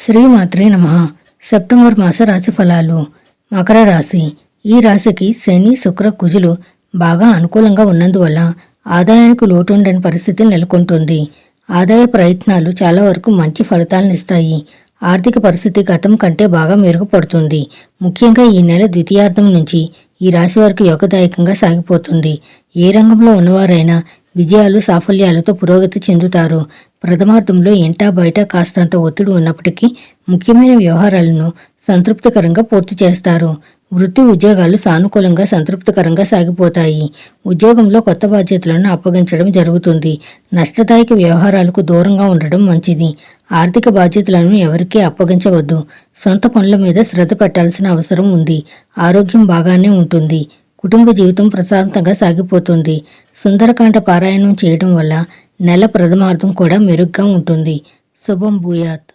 శ్రీమాత్రే నమః. సెప్టెంబర్ మాస రాశి ఫలాలు. మకర రాశి. ఈ రాశికి శని, శుక్ర, కుజులు బాగా అనుకూలంగా ఉన్నందువల్ల ఆదాయానికి లోటుండని పరిస్థితి నెలకొంటుంది. ఆదాయ ప్రయత్నాలు చాలా వరకు మంచి ఫలితాలనిస్తాయి. ఆర్థిక పరిస్థితి గతం కంటే బాగా మెరుగుపడుతుంది. ముఖ్యంగా ఈ నెల ద్వితీయార్థం నుంచి ఈ రాశి వారికి యోగదాయకంగా సాగిపోతుంది. ఏ రంగంలో ఉన్నవారైనా విజయాలు, సాఫల్యాలతో పురోగతి చెందుతారు. ప్రథమార్థంలో ఇంటా బయట కాస్తంత ఒత్తిడి ఉన్నప్పటికీ ముఖ్యమైన వ్యవహారాలను సంతృప్తికరంగా పూర్తి చేస్తారు. వృత్తి ఉద్యోగాలు సానుకూలంగా సంతృప్తికరంగా సాగిపోతాయి. ఉద్యోగంలో కొత్త బాధ్యతలను అప్పగించడం జరుగుతుంది. నష్టదాయక వ్యవహారాలకు దూరంగా ఉండడం మంచిది. ఆర్థిక బాధ్యతలను ఎవరికీ అప్పగించవద్దు. సొంత పనుల మీద శ్రద్ధ పెట్టాల్సిన అవసరం ఉంది. ఆరోగ్యం బాగానే ఉంటుంది. కుటుంబ జీవితం ప్రశాంతంగా సాగిపోతుంది. సుందరకాండ పారాయణం చేయడం వల్ల నెల ప్రథమార్థం కూడా మెరుగ్గా ఉంటుంది. శుభం భూయాత్.